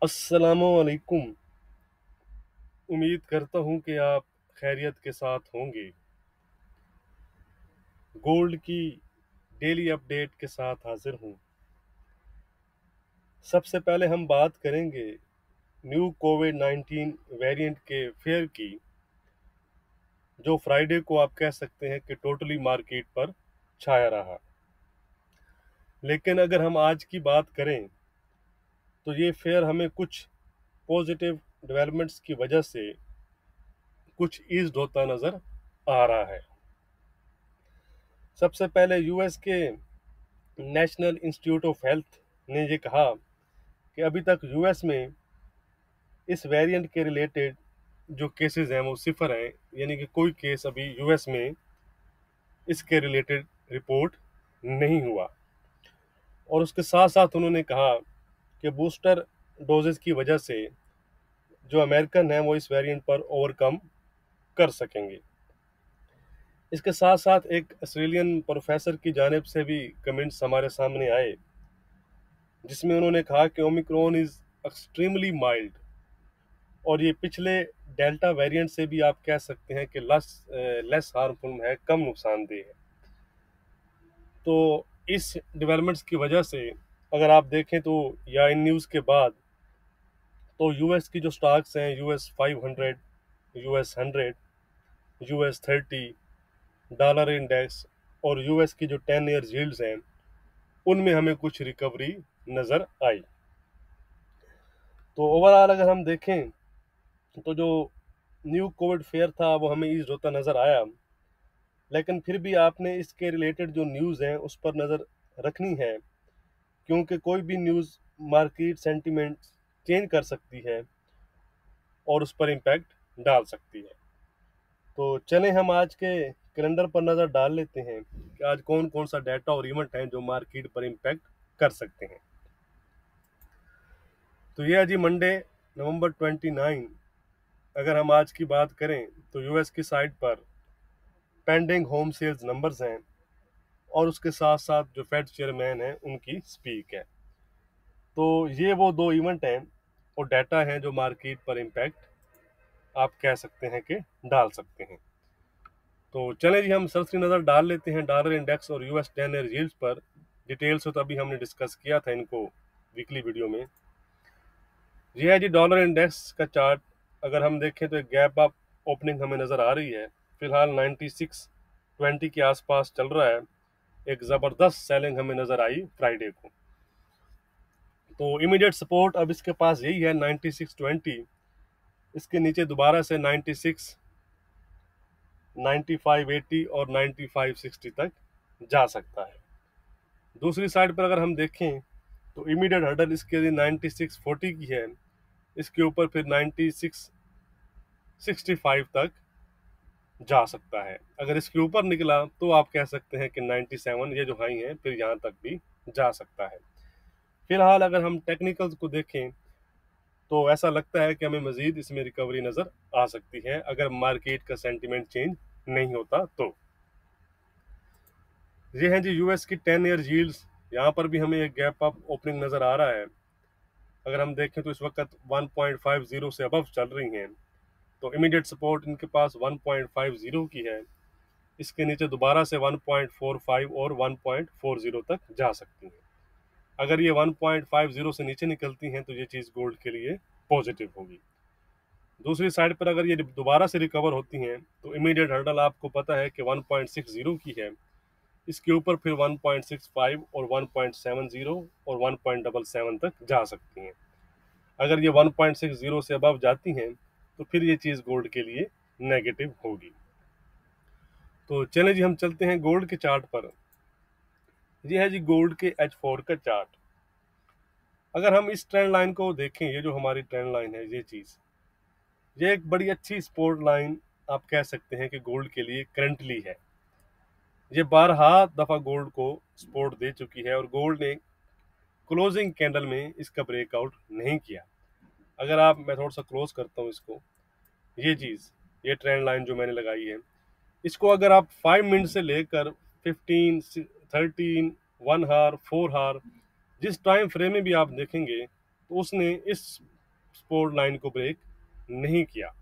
अस्सलामुअलैकुम। उम्मीद करता हूँ कि आप खैरियत के साथ होंगे। गोल्ड की डेली अपडेट के साथ हाजिर हूँ। सबसे पहले हम बात करेंगे न्यू कोविड 19 वेरिएंट के फेयर की, जो फ्राइडे को आप कह सकते हैं कि टोटली मार्केट पर छाया रहा। लेकिन अगर हम आज की बात करें तो ये फेयर हमें कुछ पॉजिटिव डेवलपमेंट्स की वजह से कुछ ईज्ड होता नज़र आ रहा है। सबसे पहले यूएस के नेशनल इंस्टीट्यूट ऑफ हेल्थ ने ये कहा कि अभी तक यूएस में इस वेरिएंट के रिलेटेड जो केसेस हैं वो सिफर हैं, यानी कि कोई केस अभी यूएस में इसके रिलेटेड रिपोर्ट नहीं हुआ। और उसके साथ साथ उन्होंने कहा कि बूस्टर डोजेस की वजह से जो अमेरिकन हैं वो इस वेरिएंट पर ओवरकम कर सकेंगे। इसके साथ साथ एक ऑस्ट्रेलियन प्रोफेसर की जानिब से भी कमेंट्स हमारे सामने आए, जिसमें उन्होंने कहा कि ओमिक्रॉन इज एक्सट्रीमली माइल्ड और ये पिछले डेल्टा वेरिएंट से भी आप कह सकते हैं कि लेस हार्मफुल है, कम नुकसानदेह है। तो इस डेवलपमेंट्स की वजह से अगर आप देखें तो या इन न्यूज़ के बाद तो यूएस की जो स्टॉक्स हैं, US 500, US 100, US 30, dollar index और यूएस की जो 10 ईयर यील्ड्स हैं, उनमें हमें कुछ रिकवरी नज़र आई। तो ओवरऑल अगर हम देखें तो जो न्यू कोविड फेयर था वो हमें ईज होता नज़र आया। लेकिन फिर भी आपने इसके रिलेटेड जो न्यूज़ हैं उस पर नज़र रखनी है, क्योंकि कोई भी न्यूज़ मार्केट सेंटीमेंट चेंज कर सकती है और उस पर इम्पैक्ट डाल सकती है। तो चलें हम आज के कैलेंडर पर नज़र डाल लेते हैं कि आज कौन कौन सा डाटा और इवेंट हैं जो मार्केट पर इम्पैक्ट कर सकते हैं। तो ये है जी मंडे November 29। अगर हम आज की बात करें तो यूएस की साइड पर पेंडिंग होम सेल्स नंबर्स हैं और उसके साथ साथ जो फेड चेयरमैन हैं उनकी स्पीक है। तो ये वो दो इवेंट हैं और डाटा हैं जो मार्केट पर इम्पैक्ट आप कह सकते हैं कि डाल सकते हैं। तो चलें जी हम सरसरी नज़र डाल लेते हैं डॉलर इंडेक्स और US 10 ईयर यील्ड्स पर। डिटेल्स हो तो अभी हमने डिस्कस किया था इनको वीकली वीडियो में। ये है जी डॉलर इंडेक्स का चार्ट। अगर हम देखें तो एक गैप अप ओपनिंग हमें नज़र आ रही है। फिलहाल 9620 के आसपास चल रहा है। एक ज़बरदस्त सेलिंग हमें नज़र आई फ्राइडे को। तो इमीडिएट सपोर्ट अब इसके पास यही है 9620। इसके नीचे दोबारा से 96, 9580 और 9560 तक जा सकता है। दूसरी साइड पर अगर हम देखें तो इमीडिएट हर्डल इसके लिए 9640 की है। इसके ऊपर फिर 9665 तक जा सकता है। अगर इसके ऊपर निकला तो आप कह सकते हैं कि 97 ये जो हाई है फिर यहाँ तक भी जा सकता है। फिलहाल अगर हम टेक्निकल्स को देखें तो ऐसा लगता है कि हमें मजीद इसमें रिकवरी नज़र आ सकती है अगर मार्केट का सेंटीमेंट चेंज नहीं होता तो। ये हैं जी यूएस की 10 ईयर यील्ड्स। यहाँ पर भी हमें एक गैप अप ओपनिंग नज़र आ रहा है। अगर हम देखें तो इस वक्त 1.50 से अबव चल रही हैं। तो इमीडिएट सपोर्ट इनके पास 1.50 की है। इसके नीचे दोबारा से 1.45 और 1.40 तक जा सकती हैं। अगर ये 1.50 से नीचे निकलती हैं तो ये चीज़ गोल्ड के लिए पॉजिटिव होगी। दूसरी साइड पर अगर ये दोबारा से रिकवर होती हैं तो इमीडिएट हर्डल आपको पता है कि 1.60 की है। इसके ऊपर फिर 1.65 और 1.70 और 1.77 तक जा सकती हैं। अगर ये 1.60 से अबव जाती हैं तो फिर ये चीज़ गोल्ड के लिए नेगेटिव होगी। तो चलें जी हम चलते हैं गोल्ड के चार्ट पर। ये है जी गोल्ड के H4 का चार्ट। अगर हम इस ट्रेंड लाइन को देखें, ये जो हमारी ट्रेंड लाइन है, ये एक बड़ी अच्छी सपोर्ट लाइन आप कह सकते हैं कि गोल्ड के लिए करंटली है। ये 12 दफ़ा गोल्ड को सपोर्ट दे चुकी है और गोल्ड ने क्लोजिंग कैंडल में इसका ब्रेकआउट नहीं किया। अगर आप, मैं थोड़ा सा क्लोज करता हूँ इसको, ये ट्रेंड लाइन जो मैंने लगाई है, इसको अगर आप 5 मिनट से लेकर 15, 13, 1 हार, 4 हार, जिस टाइम फ्रेम में भी आप देखेंगे तो उसने इस सपोर्ट लाइन को ब्रेक नहीं किया।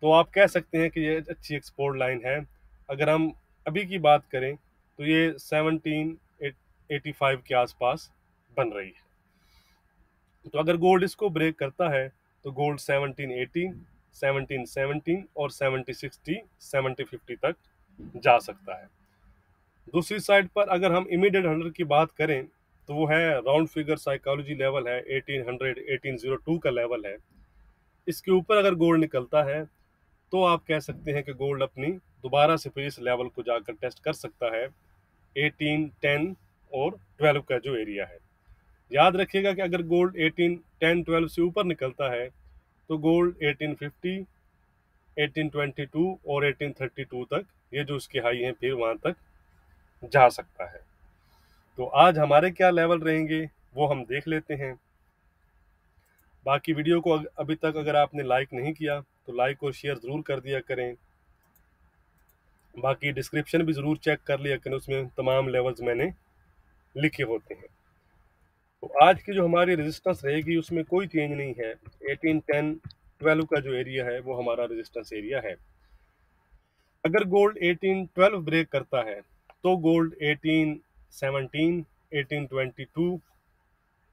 तो आप कह सकते हैं कि ये अच्छी एक्सपोर्ट लाइन है। अगर हम अभी की बात करें तो ये 1785 के आसपास बन रही है। तो अगर गोल्ड इसको ब्रेक करता है तो गोल्ड 1718, 1717 और 1760, 1750 तक जा सकता है। दूसरी साइड पर अगर हम इमीडिएट 100 की बात करें तो वो है राउंड फिगर साइकोलॉजी लेवल है 1800, 1802 का लेवल है। इसके ऊपर अगर गोल्ड निकलता है तो आप कह सकते हैं कि गोल्ड अपनी दोबारा से फिर इस लेवल को जाकर टेस्ट कर सकता है 18, 10 और 12 का जो एरिया है। याद रखिएगा कि अगर गोल्ड 18, 10, 12 से ऊपर निकलता है तो गोल्ड 1850, 1822 और 1832 तक, ये जो उसके हाई हैं, फिर वहां तक जा सकता है। तो आज हमारे क्या लेवल रहेंगे वो हम देख लेते हैं। बाकी वीडियो को अभी तक अगर आपने लाइक नहीं किया तो लाइक और शेयर ज़रूर कर दिया करें। बाकी डिस्क्रिप्शन भी ज़रूर चेक कर लिया करें, उसमें तमाम लेवल्स मैंने लिखे होते हैं। तो आज की जो हमारी रेजिस्टेंस रहेगी उसमें कोई चेंज नहीं है। 18, 10, 12 का जो एरिया है वो हमारा रेजिस्टेंस एरिया है। अगर गोल्ड 18, 12 ब्रेक करता है तो गोल्ड 18, 17, 1822,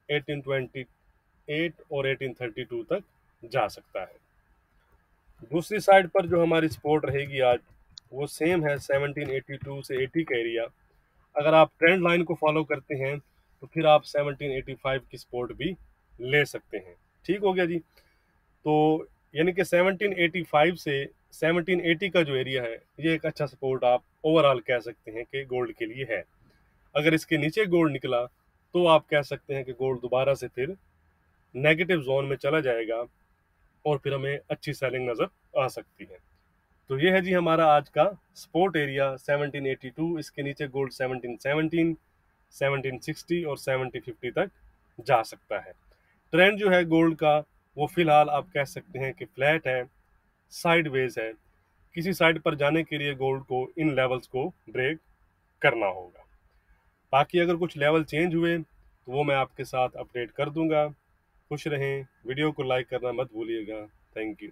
1828 और 1832 तक जा सकता है। दूसरी साइड पर जो हमारी सपोर्ट रहेगी आज वो सेम है 1782 से 80 का एरिया। अगर आप ट्रेंड लाइन को फॉलो करते हैं तो फिर आप 1785 की सपोर्ट भी ले सकते हैं। ठीक हो गया जी। तो यानी कि 1785 से 1780 का जो एरिया है ये एक अच्छा सपोर्ट आप ओवरऑल कह सकते हैं कि गोल्ड के लिए है। अगर इसके नीचे गोल्ड निकला तो आप कह सकते हैं कि गोल्ड दोबारा से फिर नेगेटिव जोन में चला जाएगा और फिर हमें अच्छी सेलिंग नज़र आ सकती है। तो ये है जी हमारा आज का सपोर्ट एरिया 1782। इसके नीचे गोल्ड 1717, 1760 और 1750 तक जा सकता है। ट्रेंड जो है गोल्ड का वो फिलहाल आप कह सकते हैं कि फ्लैट है, साइडवेज है। किसी साइड पर जाने के लिए गोल्ड को इन लेवल्स को ब्रेक करना होगा। बाकी अगर कुछ लेवल चेंज हुए तो वो मैं आपके साथ अपडेट कर दूंगा। खुश रहें, वीडियो को लाइक करना मत भूलिएगा। Thank you.